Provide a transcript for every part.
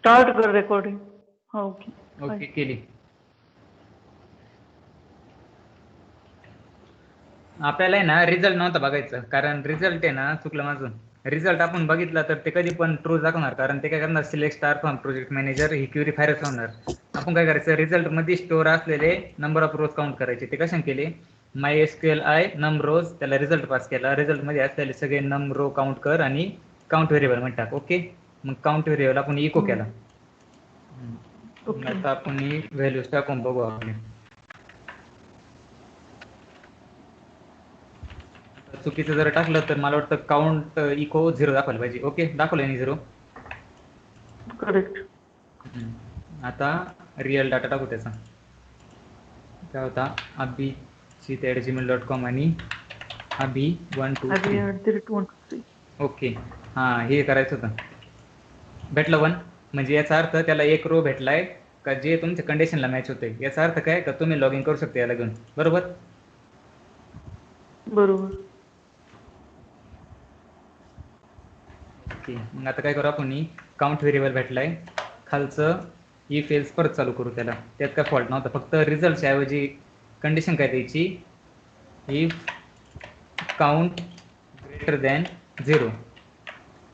Start कर recording. हा okay. Okay केली. आपल्याला आहे ना रिझल्ट नव्हता बघायचं, कारण रिझल्ट आहे ना चुकलं माझं. रिझल्ट आपण बघितला तर ते कधी पण ट्रू दाखवणार, कारण ते काय करणार select star from project manager ही क्वेरी फायरच होणार. आपण काय करायचं, रिझल्ट मध्ये स्टोअर असलेले नंबर ऑफ रोज काउंट करायचे. ते कशाने केले, MySQL नम रोज त्याला रिझल्ट पास केला, रिझल्ट मध्ये असलेले सगळे नम रो काउंट कर आणि काउंट व्हेरिएबल मध्ये टाक. ओके, मग काउंट व्हेरिएबल आपण इको केला. आता आपण व्हॅल्यूज टाकून बघू आपण. चुकीचं जर टाकलं तर मला वाटतं काउंट इको 0 दाखवलं पाहिजे. ओके, दाखवलं नाही 0. करेक्ट. आता रिअल डाटा टाकू त्याचा. काय होता, abhi@gmail.com आणि abhi123. ओके, हां हे करायचं होतं. भेटलं 1, म्हणजे याचा अर्थ त्याला एक रो भेटलाय का जे तुमच्या कंडिशनला मॅच होते. याचा अर्थ काय का तुम्ही लॉग इन करू शकता याला घेऊन, बरोबर. बरोबर. ओके, मग आता काय करू आपण, काउंट व्हेरिएबल भेटलाय, खालचं इफ एल्स परत चालू करू त्याला. त्यात काय फॉल्ट नव्हता, फक्त रिझल्टच्या ऐवजी कंडिशन काय द्यायची, इफ काउंट ग्रेटर दॅन 0.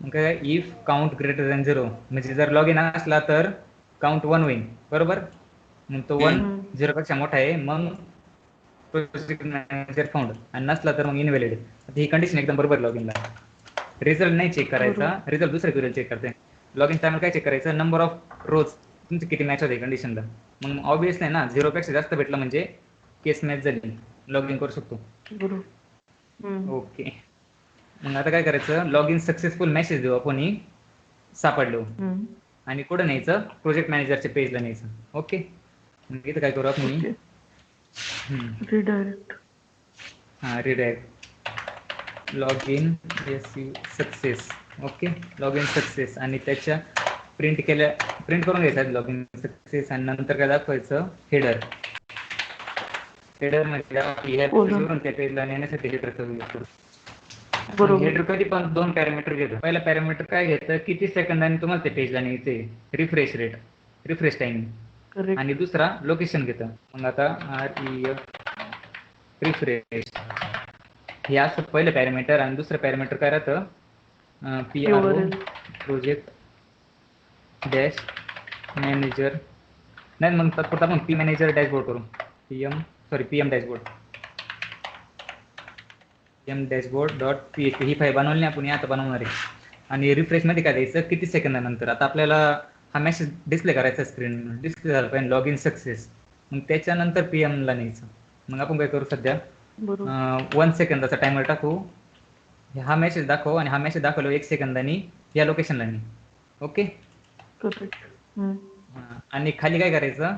मग काय, इफ काउंट ग्रेटर दॅन 0 म्हणजे जर लॉग इन असला तर काउंट 1 होईल, बरोबर. मग तो 1 0 पेक्षा मोठा आहे मग प्रोजेक्ट मॅनेजर फाउंड, आणि नसला तर मग इनव्हॅलिड. ही कंडिशन एकदम बरोबर लॉग इनला. रिझल्ट नाही चेक करायचा, रिझल्ट दुसऱ्या क्वेरीला चेक करते. लॉग इन टायमाला काय चेक करायचं, नंबर ऑफ रोज तुमचे किती मॅच होते कंडिशनला. मग ऑब्वियस नाही ना, 0 पेक्षा जास्त भेटलं म्हणजे केस मॅच झाली, लॉग इन करू शकतो. ओके, मग आता काय करायचं, लॉग इन सक्सेसफुल मेसेज देऊ आपण सापडलो, आणि कुठं न्यायचं, प्रोजेक्ट मॅनेजरच्या पेजला न्यायचं. ओके, मग इथं काय करू आपण, रिडायरेक्ट. हां redirect, log in success. Okay, log in success, आणि त्याच्या प्रिंट करून घ्यायचं लॉग इन सक्सेस, आणि नंतर काय दाखवायचं, हेडर. हेडर म्हणजे त्या पेजला नेण्यासाठी हेडर. हेडर कधी पण 2 पॅरामीटर घेतो. पहिला पॅरामीटर काय घेतं, किती सेकंदाने तुम्हाला त्या पेजला न्यायचंय, रिफ्रेश रेट, रिफ्रेश टाइम, आणि दुसरा लोकेशन घेतं. मग आता रिफ्रेश हे असं पहिलं पॅरामीटर, आणि दुसरं पॅरामीटर काय राहतं, PRO प्रोजेक्ट डॅश मॅनेजर. नाही मग तात्पुरता आपण पी मॅनेजर डॅशबोर्ड करू, PM dashboard, PM dashboard dot PHP. ही फाईल बनवली नाही आपण, आता बनवणार आहे. आणि रिफ्रेश मध्ये काय द्यायचं, किती सेकंदानंतर. आता आपल्याला हा मेसेज डिस्प्ले करायचा, स्क्रीन डिस्प्ले झाला पाहिजे लॉग इन सक्सेस, मग त्याच्यानंतर PM ला न्यायचं. मग आपण काय करू, सध्या 1 सेकंदाचा टायमर टाकू, हा मेसेज दाखव, आणि हा मेसेज दाखवलो 1 सेकंदानी या लोकेशनला नाही. ओके, आणि खाली काय करायचं,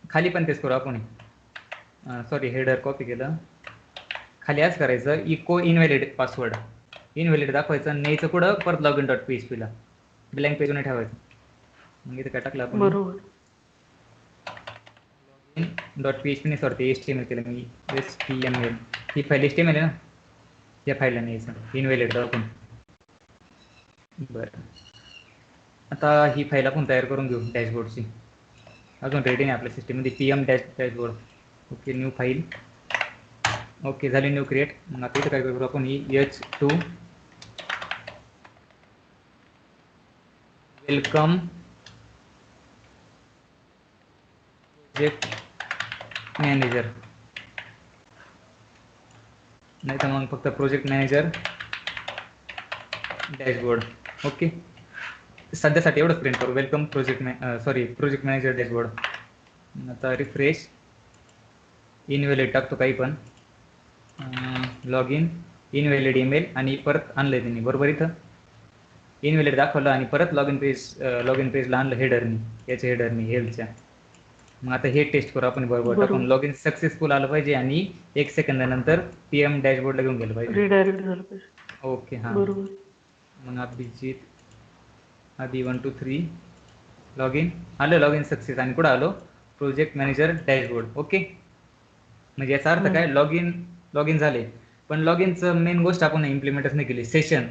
खाली पण तेच करू आपण. सॉरी, हेडर कॉपी केलं. खाली आज करायचं, इको इनव्हॅलिड पासवर्ड, इनव्हॅलिड दाखवायचं, न्यायचं कुठं, परत लॉग इन .php ला, ब्लँक पेज नाही ठेवायचं. मग इथं काय टाकलं आपण, लॉग इन .php नाही, सॉरी HTML केलं मी, HTML. ही फाईल HTML आहे ना, या फाईलला न्यायचं, इनव्हॅलिड दाखवून. बरं, आता ही फाईल आपण तयार करून घेऊ डॅशबोर्डची. अजून रेडी नाही आपल्या सिस्टीममध्ये, PM dashboard. Okay, new file. Okay, झाली न्यू क्रिएट. मग आता इथं काय करू आपण, H2 वेलकम प्रोजेक्ट मॅनेजर, नाही तर मग फक्त प्रोजेक्ट मॅनेजर डॅशबोर्ड. ओके, सध्यासाठी एवढंच प्रिंट करू, वेलकम प्रोजेक्ट मॅनेजर डॅशबोर्ड. आता रिफ्रेश, इनव्हॅलिड टाकतो काही पण, लॉग इन इनव्हॅलिड ईमेल, आणि परत आणलंय त्यांनी बरोबर, इथं इनव्हॅलिड दाखवलं, आणि परत लॉग इन पेजला आणलं हेडरनी, याच्या हेडरनी हेल्थच्या. मग आता हे टेस्ट करू आपण बरोबर टाकून, लॉग इन सक्सेसफुल आलं पाहिजे, आणि 1 सेकंदानंतर PM डॅशबोर्डला घेऊन गेलं पाहिजे, रिडायरेक्ट झालं पाहिजे. ओके, हां. मग abhi123 लॉग इन आलं, लॉग इन सक्सेस, आणि कुठं आलो, प्रोजेक्ट मॅनेजर डॅशबोर्ड. ओके, म्हणजे याचा अर्थ काय, लॉग इन झाले, पण लॉग इनचं मेन गोष्ट आपण इम्प्लिमेंटच नाही केली, सेशन.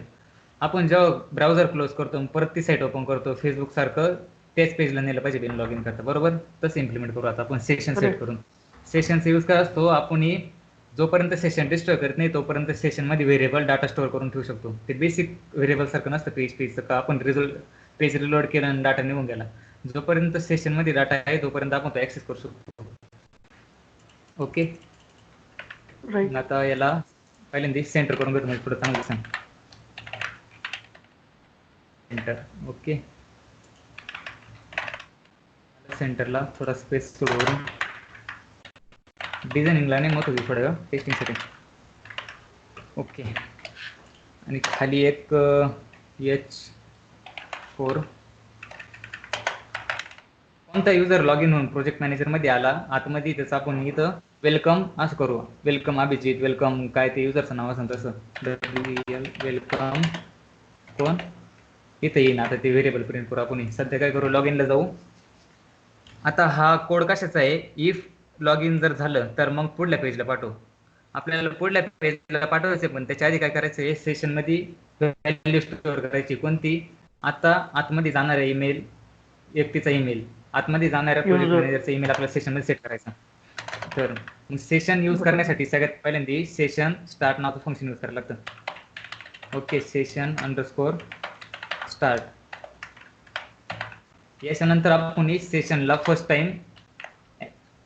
आपण जेव्हा ब्राउझर क्लोज करतो परत ती साईट ओपन करतो फेसबुक सारखं त्याच पेजला नेलं पाहिजे बिन लॉग इन करता, बरोबर? तसं इम्प्लिमेंट करू आता आपण सेशन सेट Correct. करून. सेशनचा यूज काय असतो, आपण जोपर्यंत सेशन डिस्ट्रॉय करत नाही तोपर्यंत सेशन मध्ये व्हेरिएबल डाटा स्टोअर करून ठेवू शकतो. ते बेसिक व्हेरिएबल सारखं नसतं पेजचं का आपण पेज रिलोड केलं आणि डाटा निघून गेला. जोपर्यंत सेशन मध्ये डाटा आहे तोपर्यंत आपण तो ऍक्सेस करू शकतो. Okay, Right. आता याला पहिल्यांदा सेंटर करून घेतो, म्हणजे पुढे चांगलं सांग. Centre, okay. सेंटरला थोडा स्पेस सोडून डिझायनिंगला नाही मत होती थोडं टेस्टिंगसाठी. ओके, आणि खाली एक H4 कोणता युजर लॉग इन होऊन प्रोजेक्ट मॅनेजर मध्ये आला आतमध्ये त्याचं आपण इथं वेलकम असं करू. वेलकम अभिजित, वेलकम काय ते युजरचं नाव असं तसं वेलकम कोण इथं येईन. आता ते व्हेरिएबल प्रिंट करू आपण. सध्या काय करू, लॉग इनला जाऊ. आता हा कोड कशाचा आहे, इफ लॉग इन जर झालं तर मग पुढल्या पेजला पाठवू. आपल्याला पुढल्या पेजला पाठवायचं, पण त्याच्या आधी काय करायचं आहे, सेशन मध्ये व्हॅल्यू स्टोअर करायची. कोणती, आता आतमध्ये जाणारा ईमेल, व्यक्तीचा ईमेल, आतमध्ये जाणाऱ्या प्रोजेक्ट User. मॅनेजरचा ईमेल आपल्या सेशन मध्ये सेट करायचा. तर सेशन यूज करण्यासाठी सगळ्यात पहिल्यांदा सेशन स्टार्ट नावाचं फंक्शन यूज करायला लागतं. Okay, session underscore start. याच्यानंतर आपण सेशनला फर्स्ट टाइम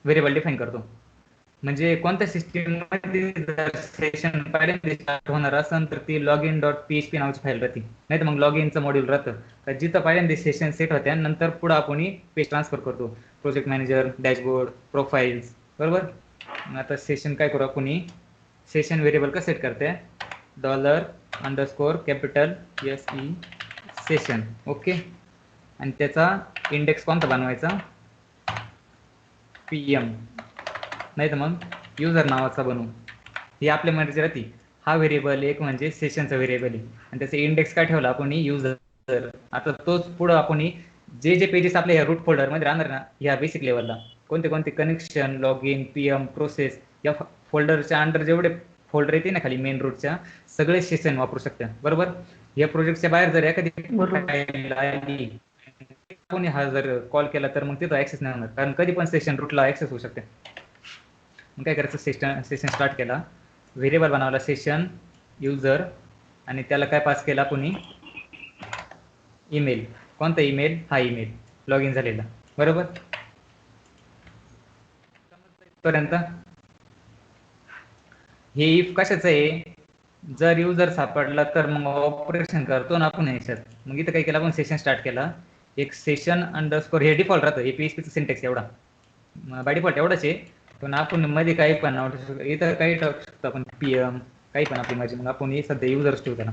व्हेरिएबल डिफाईन करतो. म्हणजे कोणत्या सिस्टीम मध्ये जर सेशन पहिल्यांदा स्टार्ट होणार असेल तर ती login.php नावाची फाईल राहते, नाही तर मग लॉगिनचं मॉड्यूल राहतं का जिथं पहिल्यांदा सेशन सेट होत्या, नंतर पुढे आपण पेज ट्रान्सफर करतो. प्रोजेक्ट मॅनेजर, डॅशबोर्ड, प्रोफाईल्स, बरोबर. आता सेशन काय करू आपण, सेशन व्हेरिएबल का सेट करते, $_कॅपिटल SE सेशन. ओके, आणि त्याचा इंडेक्स कोणता बनवायचा, PM, नाही तर मग युजर नावाचा बनवू. ही आपल्या मर्जी राहते. हा व्हेरिएबल एक म्हणजे सेशनचा व्हेरिएबल आहे आणि त्याचा इंडेक्स काय ठेवला आपण, युजर. आता तोच पुढे आपण जे पेजेस आपल्या या रूट फोल्डर मध्ये राहणार ना, या बेसिक लेवलला कोणते कोणते connection, log in, PM, process, या फोल्डरच्या अंडर जेवढे फोल्डर येते ना खाली मेन रूटच्या, सगळे सेशन वापरू शकता, बरोबर. या प्रोजेक्टच्या बाहेर जर एखादी फाईल आली कोणी हा जर कॉल केला तर मग तिथं ऍक्सेस नाही होणार, कारण कधी पण सेशन रूटला ऍक्सेस होऊ शकते. मग काय करायचं, सेशन स्टार्ट केला, व्हेरिएबल बनवला सेशन युजर, आणि त्याला काय पास केला कोणी, ईमेल. कोणता ईमेल, हा ईमेल लॉग इन झालेला, बरोबर. पर्यंत हे इफ कशाचं आहे, जर युजर सापडला तर मग ऑपरेशन करतो ना आपण याच्यात. मग इथं काय केलं आपण, सेशन स्टार्ट केला, एक सेशन अंडरस्कोर, हे डिफॉल्ट राहतं, हे PHP सिंटॅक्स एवढा बाय डिफॉल्ट एवढाच आहे, पण आपण मध्ये काही पण इथं काही टाकू शकतो आपण, PM काही पण आपली मर्जी. मग आपण हे सध्या युजर्स ठेवू त्याला,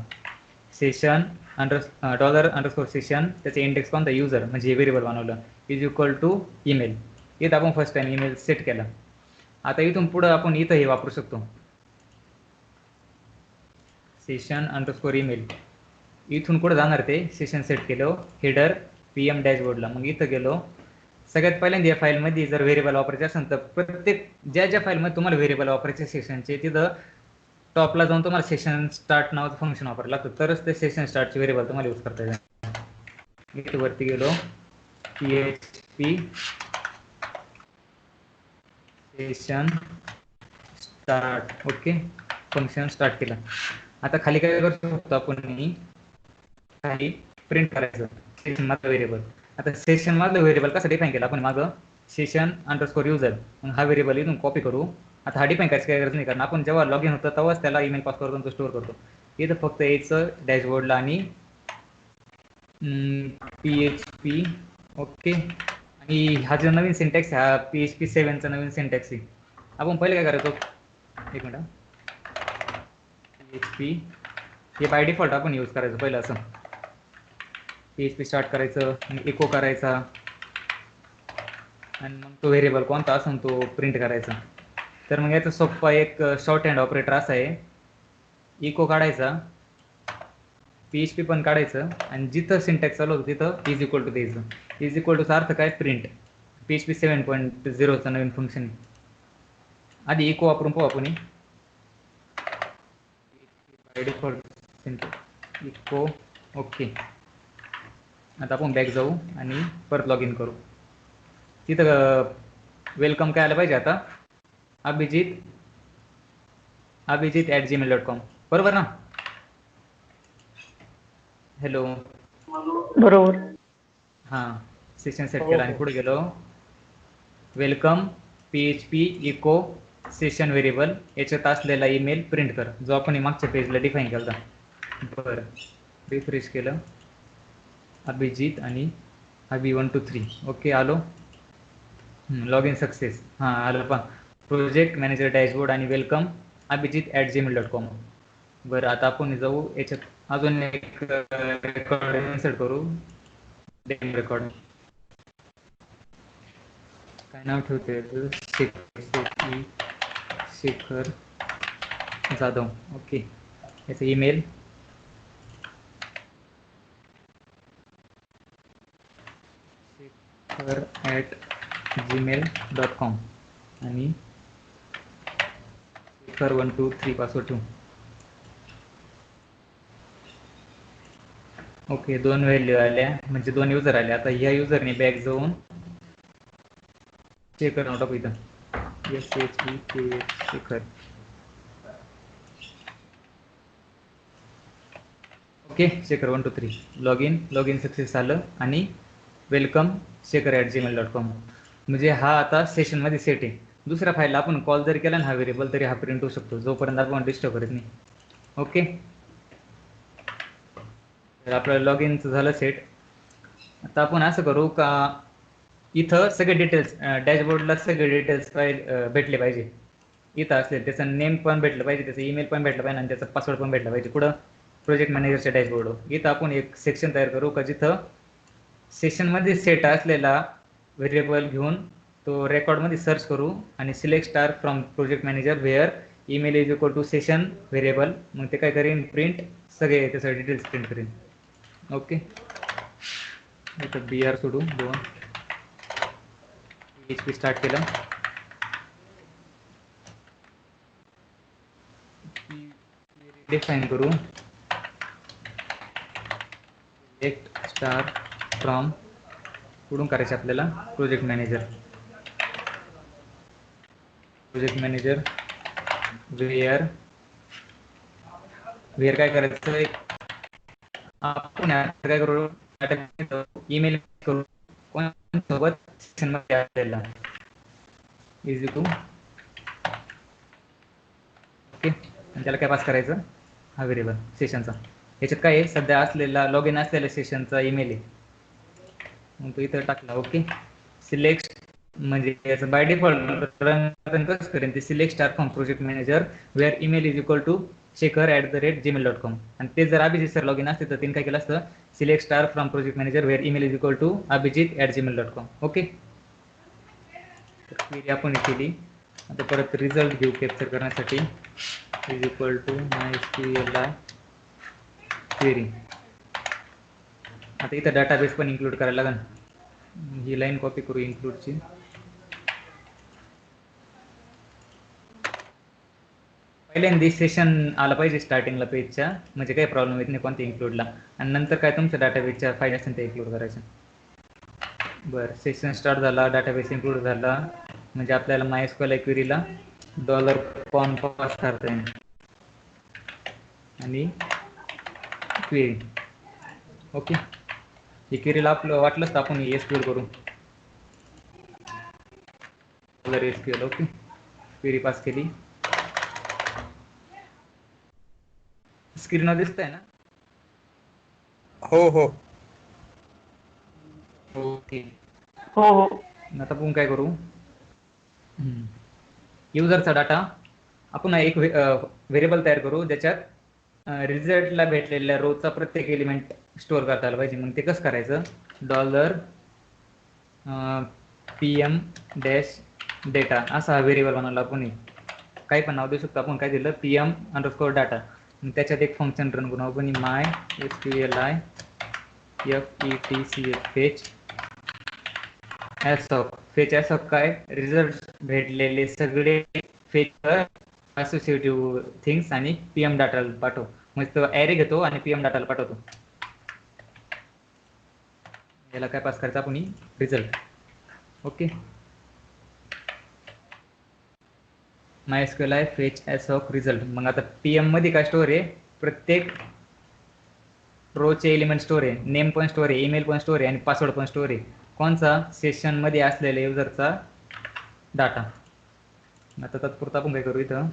सेशन $_ सेशन, त्याचे इंडेक्स कोणता, युजर, म्हणजे हे व्हेरिएबल बनवलं, =, ईमेल. इथं आपण फर्स्ट टाइम ईमेल सेट केला. आता इथून पुढे आपण इथं हे वापरू शकतो, सेशन अंडरस्कोर ईमेल. इथून पुढे जाणार ते सेशन सेट केलं, हेडर PM डॅशबोर्डला. मग इथं गेलो, सगळ्यात पहिल्यांदा या फाईलमध्ये जर व्हेरिएबल वापरायचे असेल तर प्रत्येक ज्या फाईलमध्ये तुम्हाला व्हेरिएबल वापरायचे सेशनचे, तिथं टॉपला जाऊन तुम्हाला सेशन स्टार्ट नावाचं फंक्शन वापरायला लागतं, तरच ते सेशन स्टार्टचे व्हेरिएबल तुम्हाला यूज करता येईल. इथे वरती गेलो, PHP session start, okay, function start केलं. आता खाली काय करू शकतो आपण, खाली प्रिंट करायचं सेशन मधलं व्हेरिएबल. आता सेशन मधलं व्हेरिएबल कसं डिफाईन केलं आपण मागं, सेशन अंडरस्कोर युजर. मग हा व्हेरिएबल इथून कॉपी करू. आता हा डिफाईन करायचं काही गरज नाही, कारण आपण जेव्हा लॉग इन होतं तेव्हाच त्याला ईमेल पास करतो, तो स्टोअर करतो. इथं फक्त यायचं डॅशबोर्डला आणि PHP, ओके. आणि हा जो नवीन सिंटॅक्स हा PHP 7चा नवीन सिंटॅक्स आहे. आपण पहिले काय करायचो, एक मिनिट, PHP हे बाय डिफॉल्ट आपण यूज करायचं पहिलं असं, PHP स्टार्ट करायचं, इको करायचा, आणि मग तो व्हेरिएबल कोणता असेल तो प्रिंट करायचा. तर मग याचा सोप्पा एक शॉर्ट हँड ऑपरेटर असा आहे, इको काढायचा, PHP पण काढायचं, आणि जिथं सिंटॅक्स चालू होतं तिथं =, द्यायचं. =चा अर्थ काय, प्रिंट. PHP 7.0चं नवीन फंक्शन. आधी इको वापरून पाहू आपण, बाय डिफॉल्ट इको ओके. आता आपण बॅक जाऊ आणि परत लॉग इन करू. तिथं वेलकम काय आलं पाहिजे आता, abhijit@gmail.com बरोबर ना. हॅलो. बरोबर. हां, सेशन सेट हो, केला आणि हो. पुढे गेलो. Welcome PHP echo session variable याच्यात असलेला ईमेल प्रिंट कर, जो आपण मागच्या पेजला डिफाईन केला होता. बरं, रिफ्रेश केलं. अभिजित आणि अभि 1 2 3 ओके आलो. Log in success. हां आलं पहा, प्रोजेक्ट मॅनेजर डॅशबोर्ड आणि वेलकम abhijit@gmail.com. बरं, आता आपण जाऊ याच्यात अजून एक रेकॉर्ड इन्सर्ट करू. Demo record. काय नाव ठेवते, शेखर जाधव. ओके, याचा ईमेल शेखर@gmail.com आणि शेखर 1 2 3 पासवर्ड ठेवू. ओके, 2 व्हॅल्यू आल्या म्हणजे 2 युजर आले. आता ह्या युजरने बॅक जाऊन शेखर नाव टाकू इथं, SHEKH Shekhar. Okay, Shekhar 1 2 3 log in success झालं आणि वेलकम शेखर@gmail.com. म्हणजे हा आता सेशनमध्ये सेट आहे. दुसऱ्या फाईलला आपण कॉल जरी केला ना हा व्हेरिएबल, तरी हा प्रिंट होऊ शकतो जोपर्यंत आपण डिस्टर्ब करत नाही. ओके, तर आपलं लॉग इनचं झालं सेट. आता आपण असं करू का, इथं सगळे डिटेल्स डॅशबोर्डला सगळे डिटेल्स भेटले पाहिजे. इथं असले त्याचं नेम पण भेटलं पाहिजे, त्याचं ईमेल पण भेटलं पाहिजे आणि त्याचा पासवर्ड पण भेटला पाहिजे. कुठं, प्रोजेक्ट मॅनेजरच्या डॅशबोर्डवर. इथं आपण एक सेक्शन तयार करू का जिथं सेशनमध्ये सेट असलेला व्हेरिएबल घेऊन तो रेकॉर्डमध्ये सर्च करू आणि select star from project manager where email is equal to session variable. मग ते काय करेन, प्रिंट सगळे त्याचं डिटेल्स प्रिंट करेन. ओके, इथं BR सोडू 2. PHP स्टार्ट केलं. डिफाईन करू सिलेक्ट स्टार फ्रॉम, कुठून करायचं आपल्याला, प्रोजेक्ट मॅनेजर वेअर काय करायचं, आपण काय करू, ईमेल करू कोणासोबत, सेशनमध्ये आपल्याला इझी टू. ओके, आणि त्याला काय पास करायचं, हा व्हेरिएबल सेशनचा. याच्यात काय आहे, सध्या असलेला लॉग इन असलेल्या सेशनचा ईमेल आहे, मग तो इथं टाकला. ओके, सिलेक्ट म्हणजे याचं बाय डिफॉल्ट रन कसं करेन ते, select star from project manager where email is equal to शेखर@gmail.com. आणि ते जर अभिजित सर लॉग इन असते तर त्यांनी काय केलं असतं, select star from project manager where email is equal to abhijit@gmail.com. Okay, तर क्वेरी आपण केली. आता परत रिझल्ट घेऊ कॅप्चर करण्यासाठी, is equal to MySQL query. आता इथं डाटाबेस पण इन्क्लूड करायला लागेल. ही लाईन कॉपी करू इन्क्लूडची. पहिल्यांदा सेशन आला पाहिजे स्टार्टिंगला पेजच्या, म्हणजे काही प्रॉब्लेम येत नाही कोणत्या इन्क्लूडला. आणि नंतर काय तुमच्या डाटाबेसच्या फाईल असेल ते इन्क्लूड करायचं. बरं, सेशन स्टार्ट झाला, डाटाबेस इन्क्लूड झाला, म्हणजे आपल्याला MySQL क्वेरीला $con पास करता येईल आणि क्वेरी. ओके, ही क्वेरीला आपलं वाटलंच तर आपण SQL करू, $SQL. ओके, क्वेरी पास केली. स्क्रीनवर दिसतंय ना. हो हो ओके, हो, हो. आता आपण काय करू, युजरचा डाटा आपण एक व्हेरिएबल तयार करू ज्याच्यात रिझल्टला भेटलेल्या रोजचा प्रत्येक एलिमेंट स्टोअर करता आला पाहिजे. मग ते कसं करायचं, $PM डॅश डेटा असा हा व्हेरिएबल बनवला आपण. काही पण नाव देऊ शकतो आपण, काय दिलं, PM_data. त्याच्यात एक फंक्शन रन करू आपण, MySQLi फेच ॲज ऑफ काय, रिझल्ट भेटलेले सगळे फेच असोसिएटिव्ह थिंग्स आणि PM डाटा पाठव. म्हणजे तो ॲरे घेतो आणि पीएम डाटाला पाठवतो. याला काय पास करायचं आपण रिझल्ट. ओके. MySQL आहे फेच ॲज ऑफ रिझल्ट. मग आता पीएम मध्ये काय स्टोअर आहे, प्रत्येक रोचे एलिमेंट स्टोअर आहे, नेम पण स्टोअर आहे, ईमेल पण स्टोअर आहे आणि पासवर्ड पण स्टोअर आहे. कोणचा? सेशन मध्ये असलेल्या युजरचा डाटा. आता तात्पुरता आपण काय करू, इथं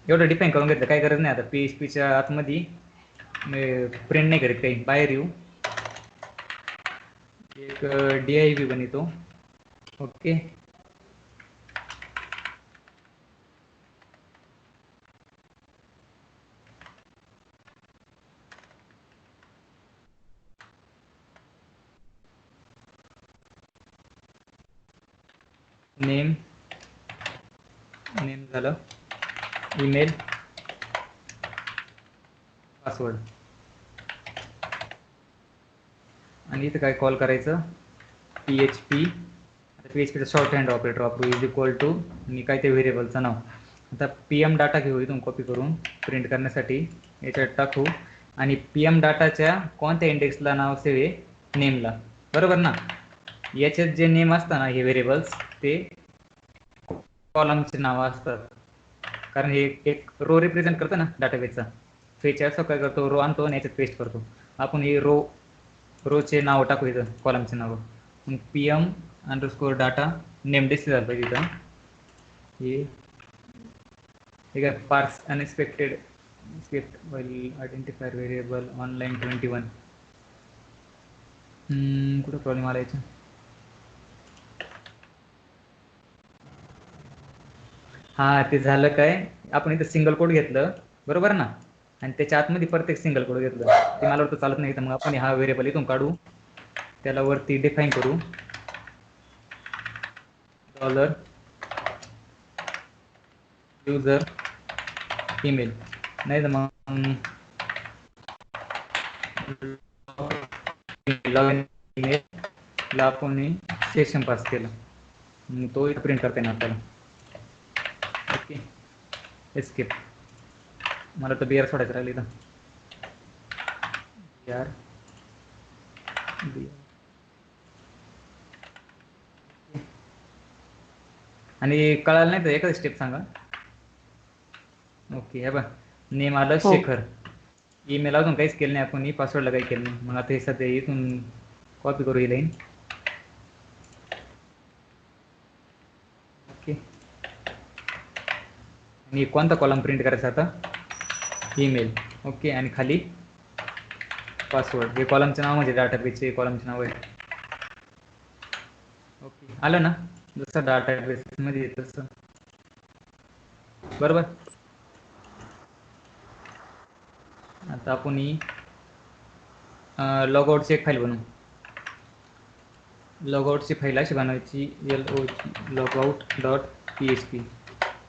एवढं डिफाईन करून घेतलं, काही गरज नाही. आता PHPच्या आतमध्ये प्रिंट नाही करीत काही, बाहेर येऊ, एक DIV बनवतो. ओके. नेम झालं, ईमेल, पासवर्ड. आणि इथं काय कॉल करायचं, PHP. PHPचा शॉर्ट हँड ऑपरेटर वापरू, इज इक्वल टू आणि काय ते व्हेरिएबलचं नाव. आता पीएम डाटा घेऊ इथून कॉपी करून प्रिंट करण्यासाठी याच्यात टाकू आणि पीएम डाटाच्या कोणत्या इंडेक्सला नाव सेव आहे, नेमला. बरोबर ना. याच्यात जे नेम असतं ना, हे व्हेरिएबल्स, ते कॉलमचे नाव असतात, कारण हे एक रो रिप्रेझेंट करतं ना डाटाबेसचा. फेच असं काय करतो, रो आणतो आणि याच्यात पेस्ट करतो. आपण हे रोचे नाव टाकू इथं, कॉलमचे नाव. मग PM underscore data name display झालं पाहिजे इथं. हे काय पार्स unexpected script while identifier variable online 21. कुठं प्रॉब्लेम आला याचा. हा, ते झालं काय, आपण इथं सिंगल कोड घेतलं, बरोबर ना, आणि त्याच्या आतमध्ये प्रत्येक सिंगल कोड घेतलं, ते मला वाटतं चालत नाही. तर मग आपण हा व्हेरिएबल इथून काढू, त्याला वरती डिफाईन करू, डॉलर युजर ईमेल. नाही तर मग लॉगिन ईमेलला आपण सेशन पास केलं, तो इथं प्रिंट करता येणार आपल्याला. ओके. एस्केप. मला तर BR सोडायचं राहिलं इथं. BR. आणि कळालं नाही तर एखादी स्टेप सांगा. ओके. हे बघ, नेम आलं शेखर, ईमेल अजून काहीच केलं नाही आपण, पासवर्डला काही केलं नाही. मग आता हे सध्या इथून कॉपी करू ही लाईन. ओके. आणि कोणता कॉलम प्रिंट करायचा आता, ईमेल. ओके. आणि खाली पासवर्ड. हे कॉलमचं नाव म्हणजे डाटाबेसचे कॉलमचे नाव आहे. ओके. आलं ना, जसं डाटाबेस मध्ये तसं. बरोबर. आता आपण लॉगआउटची एक फाईल बनवू. लॉगआउटची फाईल अशी बनवायची, logout.php.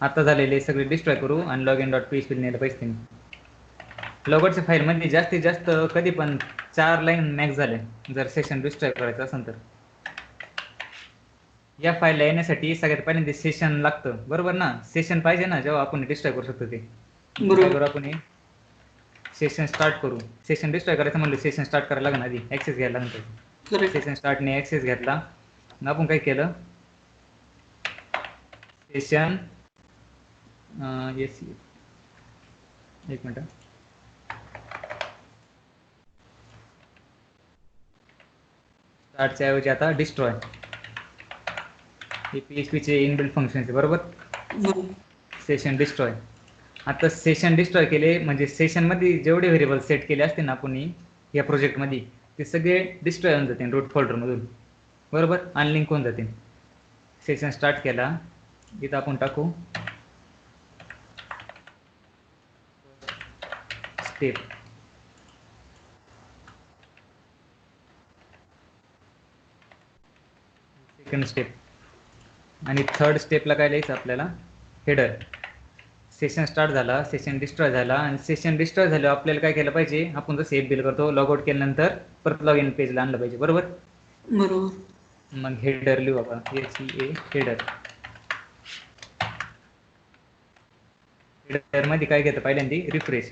आता झालेले सगळे डिस्ट्रॉय करू आणि login.php नेलं पाहिजे. लॉगआउटच्या फाईलमध्ये जास्तीत जास्त कधी पण 4 लाईन मॅक्स झाले, जर सेशन डिस्ट्रॉय करायचं असेल तर. या फाईलला येण्यासाठी सगळ्यात पहिल्यांदा सेशन लागतं, बरोबर ना. सेशन पाहिजे ना, जेव्हा आपण डिस्ट्रॉय करू शकतो ते. बरोबर. आपण सेशन स्टार्ट करू. सेशन डिस्ट्रॉय करायचं म्हणलं, सेशन स्टार्ट करायला लागेल, आधी ॲक्सेस घ्यायला लागेल. सेशन स्टार्टने ॲक्सेस घेतला, मग आपण काय केलं, सेशन एक मिनटं, स्टार्टच्या ऐवजी आता डिस्ट्रॉय. हे PHPचे इनबिल्ट फंक्शन आहे, बरोबर. Session destroy. आता सेशन डिस्ट्रॉय केले म्हणजे सेशनमध्ये जेवढे व्हेरिएबल सेट केले असते ना आपण या प्रोजेक्टमध्ये, ते सगळे डिस्ट्रॉय होऊन जातील रूट फोल्डरमधून, बरोबर. अनलिंक होऊन जातील. सेशन स्टार्ट केला, इथं आपण टाकू स्टेप. Second step. आणि थर्ड स्टेपला काय लिहायचं आपल्याला, हेडर. सेशन स्टार्ट झाला, सेशन डिस्ट्रॉय झाला, आणि सेशन डिस्ट्रॉय झाल्यावर आपल्याला काय केलं पाहिजे, आपण जर सेव्ह बिल करतो, लॉगआउट केल्यानंतर परत लॉग इन पेजला आणलं पाहिजे, बरोबर. मग हेडर लिहू आपण, HEA हेडर. हेडर मध्ये काय घेतं पहिल्यांदा रिफ्रेश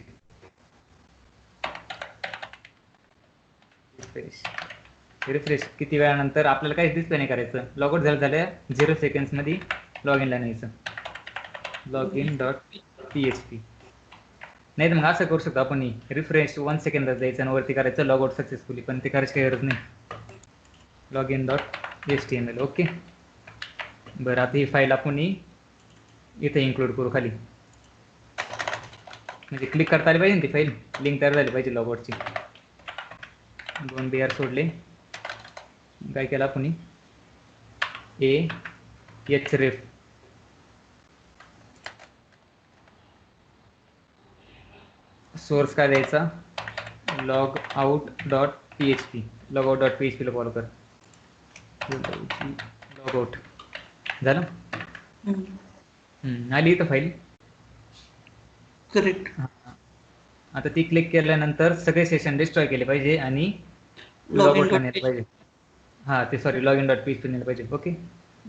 रिफ्रेश रिफ्रेश किती वेळानंतर आपल्याला काहीच डिस्प्ले नाही करायचं. लॉगआउट झाल्या 0 सेकंड्स मध्ये लॉग इनला न्यायचं. Log in dot PHP. नाही तर मग असं करू शकतो आपण रिफ्रेश 1 सेकंद द्यायचं आणि वरती करायचं लॉग आउट सक्सेसफुली, पण ते करायची काही गरज नाही. Log in dot HTML. Okay. बरं आता ही फाईल आपण इथे इन्क्लूड करू खाली, म्हणजे क्लिक करता आली पाहिजे ना ती फाईल, लिंक तयार झाली पाहिजे लॉगआउटची. 2 BR सोडले. काय केलं आपण href सोर्स काय द्यायचा log out dot PHP. Log out dot PHP ला फॉलो कर. लॉग आउट झालं. आली इथं फाईल. करेक्ट. आता ती क्लिक केल्यानंतर सगळे सेशन डिस्ट्रॉय केले पाहिजे आणि लॉग लॉग इन आउटला डॉट नेलं पाहिजे. हा ते sorry log in dot PHP नेलं पाहिजे. ओके.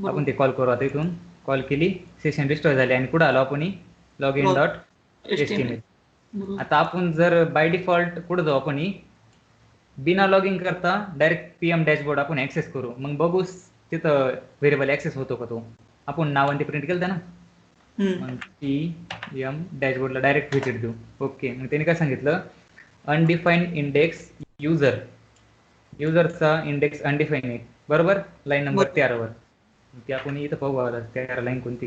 आपण ते कॉल करू आता. इथून कॉल केली, सेशन डिस्ट्रॉय झाले आणि कुठं आलो आपण लॉग इन डॉट HTML. आता आपण जर बाय डिफॉल्ट कुठं जाऊ आपण बिना लॉग इन करता डायरेक्ट PM डॅशबोर्ड आपण ऍक्सेस करू. मग बघू तिथं व्हेरिएबल ऍक्सेस होतो का तो. आपण नाव आणि ते प्रिंट केलं ना, मग PM डॅशबोर्डला डायरेक्ट व्हिजिट देऊ. ओके. मग त्याने काय सांगितलं अनडिफाईन्ड इंडेक्स युजर. युजरचा इंडेक्स अनडिफाईन आहे बरोबर, लाईन नंबर 13 वर. ती आपण इथं पाहू बघा 13 लाईन कोणती.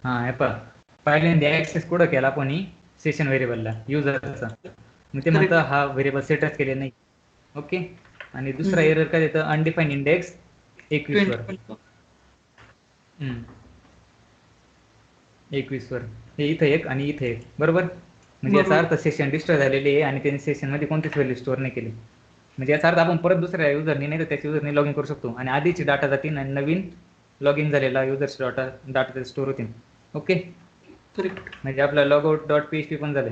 हा हे पहिल्यांदा ऍक्सेस कुठं केला आपण सेशन व्हेरिएबलला युजरचा. मग ते म्हणतं हा व्हेरिएबल सेटच केले नाही. ओके. आणि दुसरा एरर काय देतं अनडिफाईन इंडेक्स 21 वर. 21 वर. हे इथं एक आणि इथे एक बरोबर. म्हणजे याचा अर्थ सेशन डिस्ट्रॉय झालेले आहे आणि त्यांनी सेशन मध्ये कोणतीच व्हॅल्यू स्टोअर नाही केली. म्हणजे याचा अर्थ आपण परत दुसऱ्या युजरनी नाही तर त्याच्या युजरनी लॉग इन करू शकतो आणि आधीची डाटा जातील आणि नवीन लॉग इन झालेला युजरची डाटा स्टोअर होतील. ओके. करेक्ट. म्हणजे आपला लॉग आउट डॉट PHP पण झाले.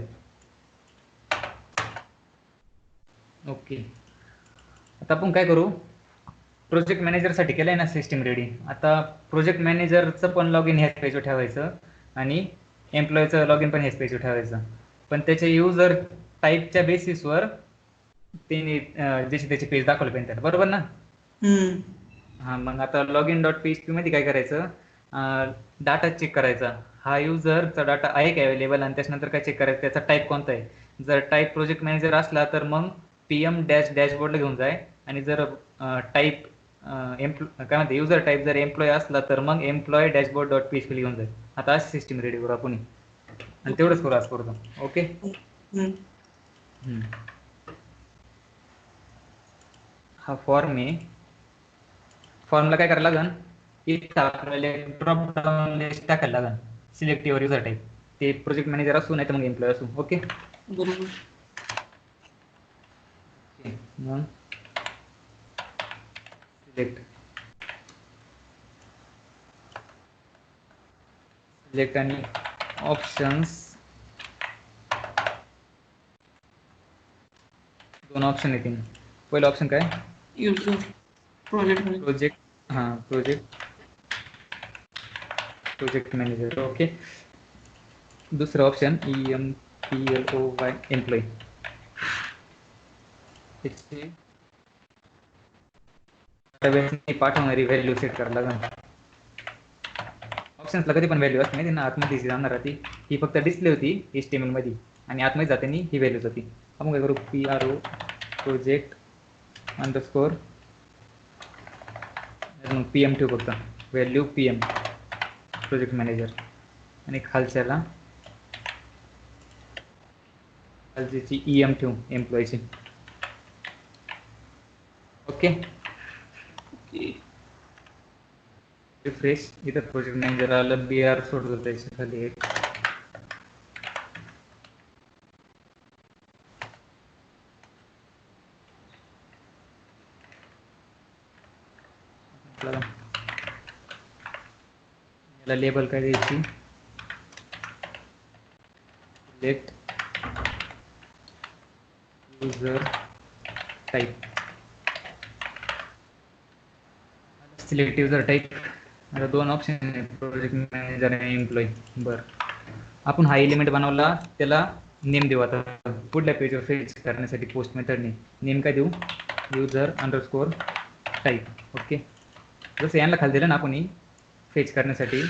ओके. आता आपण काय करू, प्रोजेक्ट मॅनेजरसाठी केलं आहे ना सिस्टीम रेडी. आता प्रोजेक्ट मॅनेजरचं पण लॉग इन ह्याच पेजवर ठेवायचं आणि एम्प्लॉयचं लॉग इन पण ह्याच पेजवर ठेवायचं. पण त्याच्या युजर टाईपच्या बेसिसवर त्यांनी जसे त्याचे पेज दाखवले पाहिजे त्याला बरोबर ना. हां मग आता लॉग इन डॉट PHP मध्ये काय करायचं डाटा चेक करायचा. हा युजरचा डाटा आहे का अवेलेबल आणि त्याच्यानंतर काय चेक करायचं त्याचा टाईप कोणता आहे. जर टाईप प्रोजेक्ट मॅनेजर असला तर मग PM डॅशबोर्डला घेऊन जाय आणि जर टाईप काय म्हणते युजर टाईप जर एम्प्लॉय असला तर मग एम्प्लॉय डॅशबोर्ड डॉट PHP घेऊन जाय. आता अशी सिस्टीम रेडी करू आपण आणि तेवढंच करू आज करतो. ओके. हा फॉर्म आहे. फॉर्मला काय करायला लागेल इथं आपल्याला ड्रॉप डाऊन लिस्ट टाकायला लागेल. Select your user type. ते प्रोजेक्ट मॅनेजर असू नाही तर मग एम्प्लॉय असू. ओके. बरोबर. मग सिलेक्ट आणि ऑप्शन्स 2 ऑप्शन येतील. पहिलं ऑप्शन काय युजर प्रोजेक्ट मॅनेजर. ओके. दुसरं ऑप्शन EMPLOY एम्प्लॉय. पाठवणारी व्हॅल्यू सेट करायला लागेल. ऑप्शन्सला कधी पण व्हॅल्यू असते माहिती ना, आतमध्ये जाणार ती ही फक्त डिस्प्ले होती HTML मध्ये आणि आतमध्ये जाताना ही व्हॅल्यू होती. आपण काय करू PRO प्रोजेक्ट अंडरस्कोर PM ठेवू फक्त व्हॅल्यू PM प्रोजेक्ट मॅनेजर आणि खालच्याला खालची EM ठेवू एम्प्लॉयची. ओके. रिफ्रेश. इथं प्रोजेक्ट मॅनेजर आलं BR सोडतो त्याच्या खाली एक याला लेबल काय द्यायची select user type. Select user type आता दोन ऑप्शन आहे, प्रोजेक्ट मॅनेजर आणि एम्प्लॉई. बरं, आपण हा एलिमेंट बनवला, त्याला नेम देऊ. आता पुढल्या पेजवर फेच करण्यासाठी पोस्ट मेथडने नेम काय देऊ? User underscore type. ओके, जसं यांना खाली दिलं ना आपण फेच करण्यासाठी,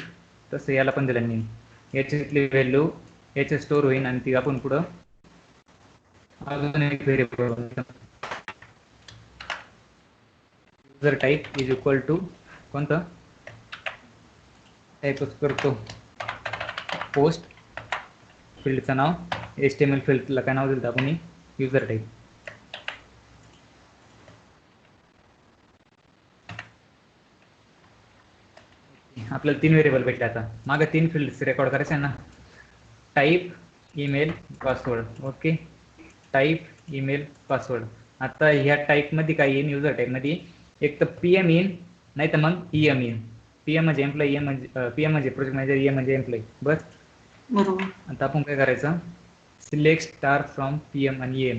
तसं याला पण दिलं नेम. याच्यातली व्हॅल्यू याच्यात स्टोर होईल आणि ती आपण पुढं अजून एक variable user type is equal to कोणतं टाईपच करतो, पोस्ट फील्डचं नाव, HTML फील्डला काय नाव दिलं आपण? User type. आपल्याला 3 व्हेरिएबल भेटले. आता मागे 3 फील्ड्स रेकॉर्ड करायचे आहे ना, type, email, password. Okay, type, email, password. आता ह्या टाईपमध्ये काय येईन? युजर टाईपमध्ये एक तर PM येईन, नाही तर मग EM येईन. PM म्हणजे एम्प्लॉई, EM म्हणजे PM म्हणजे प्रोजेक्ट मॅनेजर, EM म्हणजे एम्प्लॉई. बस. बरोबर. आता आपण काय करायचं? सिलेक्ट स्टार फ्रॉम PM आणि EM.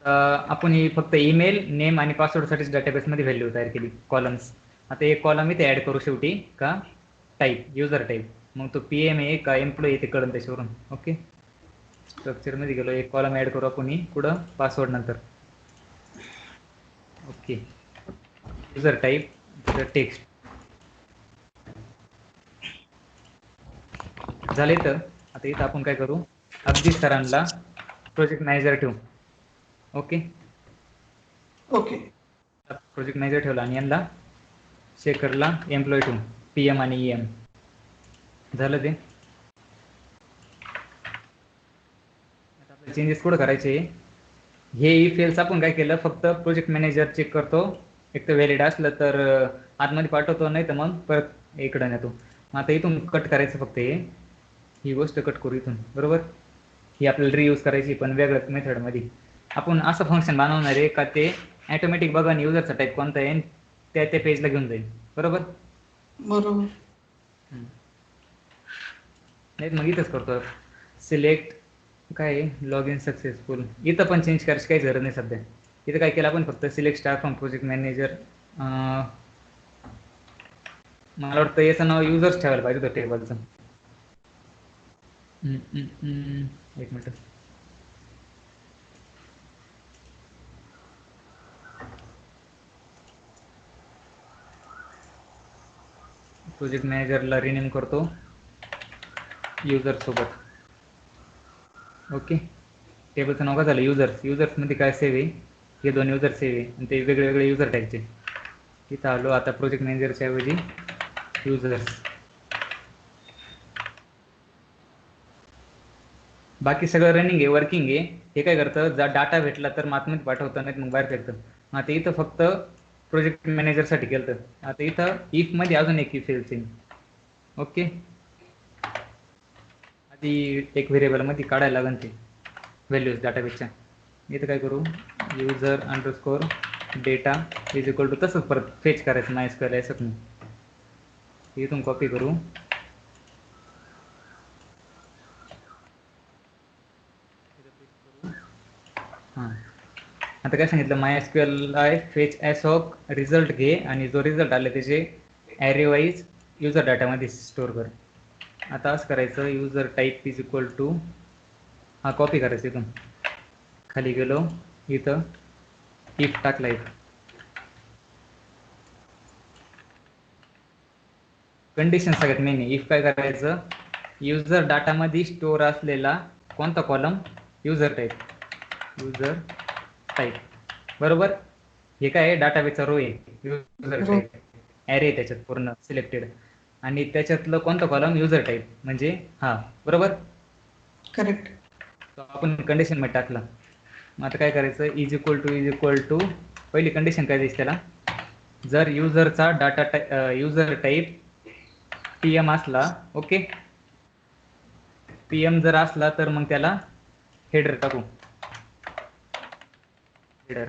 आपण ही फक्त ईमेल, नेम आणि पासवर्डसाठीच डेटाबेसमध्ये व्हॅल्यू तयार केली, कॉलम्स. आता एक कॉलम इथे ॲड करू शेवटी का टाईप, युजर टाईप. मग तो PM आहे का एम्प्लॉई ते कळून त्याच्यावरून. ओके, स्ट्रक्चरमध्ये गेलो, एक कॉलम ॲड करू आपण पुढं पासवर्ड नंतर. ओके, युजर टाईप टेक्स्ट झाले. तर आता इथं आपण काय करू? अगदी सरांना प्रोजेक्ट मॅनेजर ठेवू. Okay, okay. प्रोजेक्ट मॅनेजर ठेवला आणि यांना शेखरला एम्प्लॉई ठेवू, PM आणि EM. झालं ते. आता चेंजेस कुठं करायचे? हे इफेल्स आपण काय केलं, फक्त प्रोजेक्ट मॅनेजर चेक करतो, एक तर व्हॅलिड असलं तर आतमध्ये पाठवतो, नाही तर मग परत इकडं नेतो. मग आता इथून कट करायचं फक्त ही गोष्ट कट करू इथून. बरोबर, ही आपल्याला रियूज करायची पण वेगळ्या मेथडमध्ये. आपण असं फंक्शन बनवणार आहे का ते ॲटोमॅटिक बघा युजरचा टाईप कोणता आहे त्या पेजला घेऊन जाईल. बरोबर बरोबर. नाही मग इथंच करतो सिलेक्ट काय लॉग इन सक्सेसफुल. इथं पण चेंज करायची काही गरज नाही सध्या. इथं काय केलं आपण, फक्त select star from project manager. मला वाटतं याचं नाव युजर्स ठेवायला पाहिजे होतं टेबलचं. एक मिनिट, प्रोजेक्ट मॅनेजरला रिनेम करतो युजर सोबत. ओके, टेबलचं नाव काय झालं? युजर्स. युजर्समध्ये काय सेव्ह आहे? हे 2 युजर सेव्ह आहे आणि ते वेगळे वेगळे युजर टाईपचे. इथं आलो आता प्रोजेक्ट मॅनेजरच्या ऐवजी युजर्स. बाकी सगळं रनिंग आहे, वर्किंग आहे. हे काय करतं, जर डाटा भेटला तर आतमध्ये पाठवतं, नाही मग बाहेर फेकतं. आता इथं फक्त प्रोजेक्ट मॅनेजरसाठी केलं. तर आता इथं इफमध्ये अजून एक इफ येईल. ओके, आधी एक व्हेरिएबलमध्ये काढायला लागेल ते व्हॅल्यूज डाटाबेसच्या. इथं काय करू? User underscore data is equal to, तसंच परत फेच करायचं MySQL असं नाही. इथून कॉपी करू, हां. आता काय सांगितलं? MySQL आहे फेच ॲस ऑफ रिझल्ट घे आणि जो रिझल्ट आले त्याचे ॲरे वाईज युजर डाटामध्ये स्टोअर कर. आता असं करायचं, user type is equal to, हा कॉपी करायचं. इथून खाली गेलो, इथं इफ टाकला. इथं कंडिशन सगळ्यात मेन आहे. इफ काय करायचं? युजर डाटामध्ये स्टोअर असलेला कोणता column? User type. User type. बरोबर, हे काय आहे? डाटाबेसचा रो आहे, युजर टाईप ॲरे त्याच्यात पूर्ण सिलेक्टेड, आणि त्याच्यातलं कोणतं कॉलम? युजर टाईप म्हणजे हा. बरोबर, करेक्ट. आपण कंडिशन मध्ये टाकला. मग आता काय करायचं? इज इक्वल टू पहिली कंडिशन काय द्यायची त्याला? जर युजरचा डाटा युजर टाईप PM असला, ओके, PM जर असला तर मग त्याला हेडर टाकू. हेडर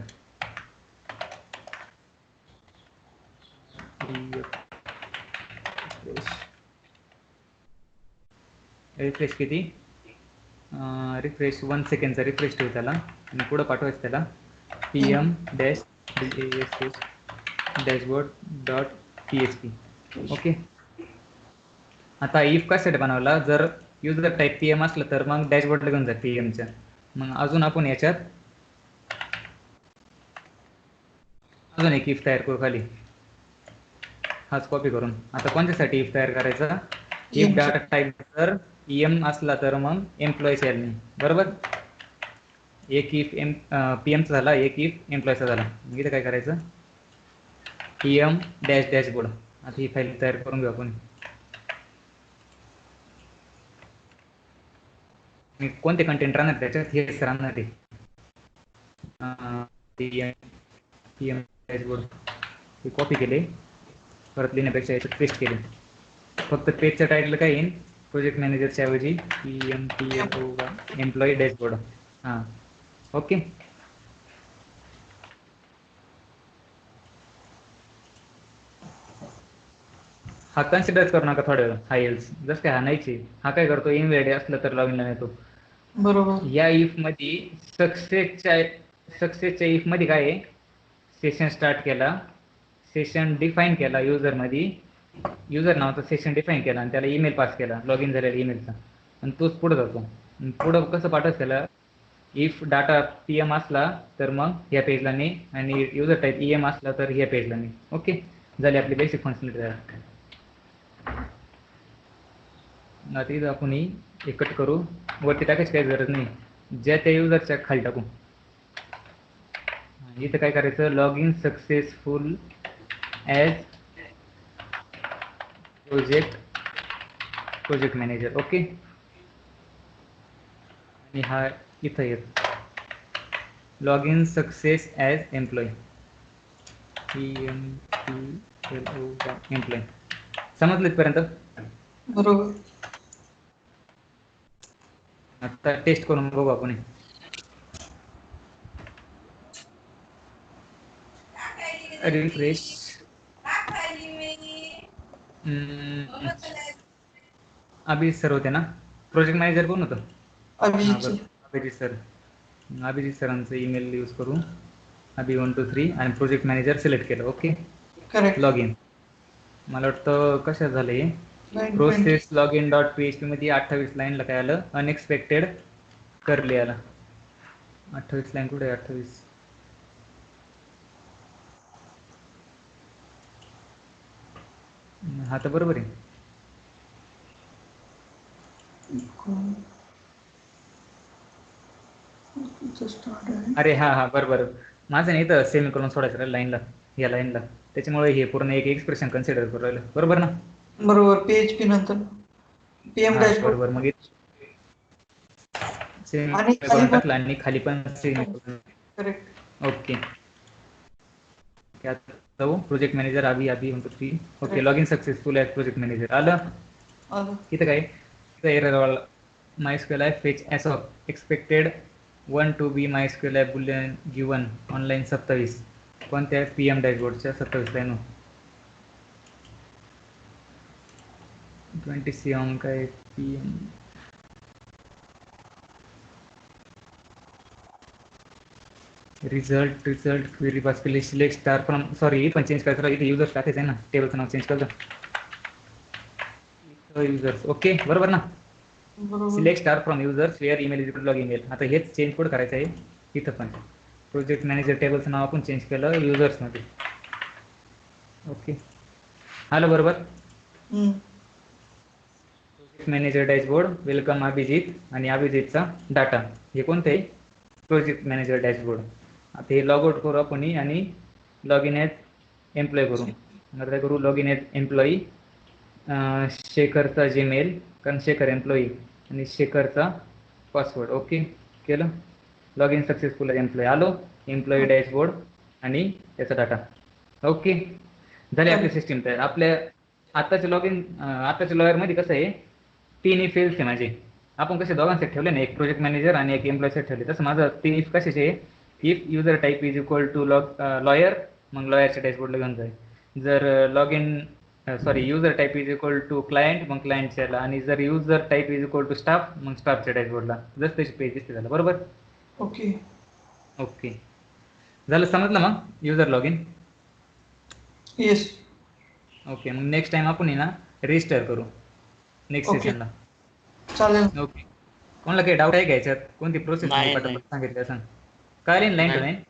रिफ्रेश किती? रिफ्रेश 1 सेकंडचा रिफ्रेश ठेवू त्याला आणि पुढं पाठवायचं त्याला PM dash dashboard dot PHP. Okay. आता इफ कशासाठी बनवला, जर युजर टाईप PM असलं तर मग डॅशबोर्डला घेऊन जा PMच्या. मग अजून आपण याच्यात अजून एक इफ तयार करू खाली, हाच कॉपी करून. आता कोणत्यासाठी इफ तयार करायचा, इफ डाटा टाईप जर EM असला तर मग एम्प्लॉई सेल नाही, बरोबर. एक इफ PMचा झाला, एक इफ एम्प्लॉईचा झाला. मग इथं काय करायचं, PM डॅश डॅशबोर्ड. आता ही फाईल तयार करून घेऊ आपण. कोणते कंटेंट राहणार त्याच्यात, हेच राहणार ते PM डॅशबोर्ड. हे कॉपी केले, परत लिहिण्यापेक्षा याच्यात पेस्ट केले. फक्त पेजचं टायटल काय येईल, प्रोजेक्ट मॅनेजरच्या ऐवजी एम्प्लॉई डॅशबोर्ड. हां, ओके. हा कन्सिडर करू नका थोड्या वेळ, हा येल्स जसं काय हा नाहीची. हा काय करतो, इनव्हॅलिड असलं तर लॉग इनला येतो. बरोबर. या इफ मध्ये सक्सेसच्या इफ मध्ये काय आहे, सेशन स्टार्ट केला, सेशन डिफाईन केला युजर मध्ये, युजर नावाचा सेशन डिफाईन केला आणि त्याला ईमेल पास केला, लॉग इन झालेला ईमेलचा, आणि तोच पुढे जातो. पुढं कसं पाठवायचं त्याला, इफ डाटा PM असला तर मग ह्या पेजला नाही, आणि युजर टाईप EM असला तर ह्या पेजला नाही. ओके, झाली आपली बेसिक फंक्शनलिटी. आता इथं आपण हे कट करू, वरती टाकायची काही गरज नाही, ज्या त्या युजरच्या खाली टाकू. इथं काय करायचं, log in successful as project manager. Okay, आणि हा इथं येत log in success as employee, employee. समजलं इथपर्यंत. बरोबर. आता टेस्ट करून बघू आपण. रिफ्रेश. अभिजित सर होते ना, प्रोजेक्ट मॅनेजर कोण होतं? अभिजित सर. अभिजित सरांचं ईमेल यूज करून अभि 1 2 3 आणि प्रोजेक्ट मॅनेजर सिलेक्ट केलं. Okay, correct. Log in. मला वाटतं कशा झाले, process log in dot PHP मध्ये 28 लाईनला काय आलं, अनएक्सपेक्टेड करली आला. 28 लाईन कुठे आहे, 28. हा तर बरोबर आहे. अरे हा हा बरोबर, माझं नाही तर सेमी करून सोडायचं लाईनला, या लाईनला, त्याच्यामुळे हे पूर्ण एक एक्सप्रेशन कन्सिडर करू राहिलं. बरोबर ना. बरोबर. PHP नंतर PM डॅशबोर्ड. बरोबर. मग सेमी आणि करून टाकलं आणि खाली पण semi. Correct. Okay, project manager Abhi 1 2 3. Okay, log in successful as project manager आलं. तिथं काय, तिथं एरर MySQL आहे fetch as of expected 1 to be MySQL आहे बुलियन गिवन ऑनलाईन 27. कोणत्या PM डॅशबोर्डच्या 27 लाईन 20 CM काय PM रिझल्ट क्वेरी पास केली, select star from, sorry पण चेंज करायचं, इथे युजर्स टाकायचं आहे ना, टेबलचं नाव चेंज करतो युजर्स. ओके, बरोबर ना. Select star from users where email is log email. आता हेच चेंज कोड करायचं आहे इथं पण. प्रोजेक्ट मॅनेजर टेबलचं नाव आपण चेंज केलं युजर्समध्ये. ओके, आलं बरोबर. Project manager dashboard, welcome Abhijit, आणि अभिजितचा डाटा हे कोणतं आहे, प्रोजेक्ट मॅनेजर डॅशबोर्ड. आता हे लॉग आउट करू आपण आणि लॉग इन ॲज एम्प्लॉई करू. आता काय करू, लॉग इन ॲज एम्प्लॉई, शेखरचा जीमेल, कारण शेखर एम्प्लॉई, आणि शेखरचा पासवर्ड. ओके केलं, लॉग इन सक्सेसफुल एम्प्लॉई आलो, एम्प्लॉई डॅशबोर्ड आणि त्याचा डाटा. ओके, झाली आपली सिस्टीम तयार. आपल्या आताच्या आताच्या लॉयरमध्ये कसं आहे, 3 इफ फेल्स आहे माझे. आपण कसे दोघांसाठी ठेवले ना, एक प्रोजेक्ट मॅनेजर आणि एक एम्प्लॉईसाठी ठेवले, तसं माझं 3 इफ कशाचे आहे, if user type is equal to lawyer, मग लॉयरच्या डॅशबोर्डला घेऊन जाईल. जर log in user type is equal to client, मग क्लायंटच्याला, आणि जर user type is equal to staff, मग स्टाफच्या डॅशबोर्डला. जसं त्याची पेज दिसते झालं. बरोबर. ओके. ओके, झालं, समजलं मग user log in. Yes. Okay, मग नेक्स्ट टाइम आपण आहे ना रजिस्टर करू नेक्स्ट ओके. सेशनला. चालेल. ओके, कोणाला काही डाऊट आहे का याच्यात? कोणती प्रोसेस नाही, पटापट नाही. सांगितलं सांग. कळेल लाईन टू नाही. लाईन.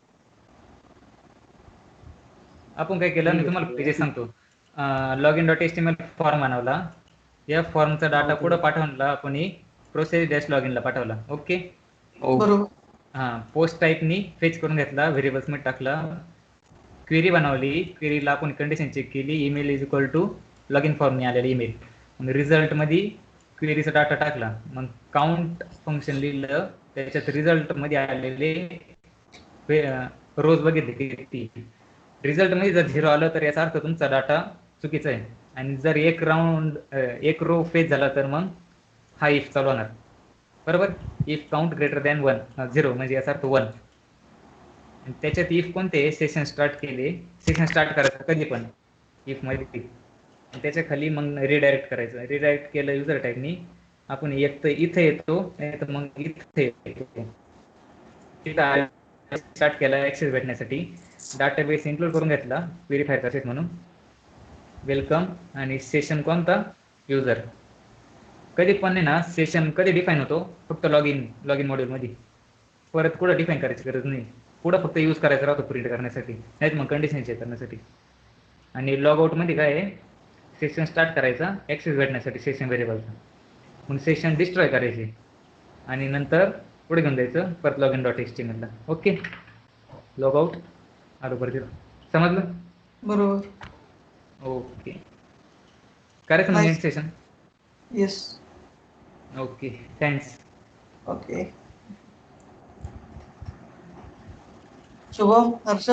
आपण काय केलं, मी तुम्हाला पेजेस सांगतो. लॉग इन .html फॉर्म बनवला. या फॉर्मचा डाटा पुढे पाठवला आपण प्रोसेस डॅश लॉग इनला पाठवला. ओके, बरोबर. हां, पोस्ट टाईपनी फेच करून घेतला, व्हेरिएबल्स मध्ये टाकला, क्वेरी बनवली, क्वेरीला आपण कंडिशन चेक केली, email is equal to log in फॉर्मने आलेला ईमेल. मग रिझल्टमध्ये क्वेरीचा डाटा टाकला, मग काउंट फंक्शन लिहिलं, त्याच्यात रिझल्टमध्ये आलेले रोज बघितले किती. रिझल्टमध्ये जर 0 आलं तर याचा अर्थ तुमचा डाटा चुकीचा आहे, आणि जर एक रो फेच झाला तर मग हा इफ चालू होणार. बरोबर, इफ काउंट ग्रेटर दॅन 0 म्हणजे याचा अर्थ 1. आणि त्याच्यात इफ कोणते सेशन स्टार्ट केले, सेशन स्टार्ट करायचं कधी पण इफ मध्ये, त्याच्या खाली मग रिडायरेक्ट करायचं. रिडायरेक्ट केलं युजर टाईपनी, आपण एक तर इथे येतो, नाही तर मग इथे येतो. तिथं स्टार्ट केला ऍक्सेस भेटण्यासाठी, डाटाबेस इन्क्लूड करून घेतला व्हेरीफाय करायचं म्हणून, वेलकम, आणि सेशन कोणता युजर. कधी पण ना सेशन कधी डिफाईन होतो, फक्त लॉग इन मॉड्यूल मध्ये, परत पुढे डिफाईन करायची गरज नाही. पुढे फक्त यूज करायचा राहतो प्रिंट करण्यासाठी, नाही मग कंडिशन चेक करण्यासाठी. आणि लॉग आउट मध्ये काय आहे, सेशन स्टार्ट करायचा ऍक्सेस भेटण्यासाठी सेशन व्हेरिएबलचा, मग सेशन डिस्ट्रॉय करायचे, आणि नंतर पुढे घेऊन जायचं परत लॉग इन .html ला. ओके, लॉग आउट बरोबर, समजलं? बरोबर. ओके, करायचं मग next session. Yes. Okay, thanks. Okay. Shubham, Harshad.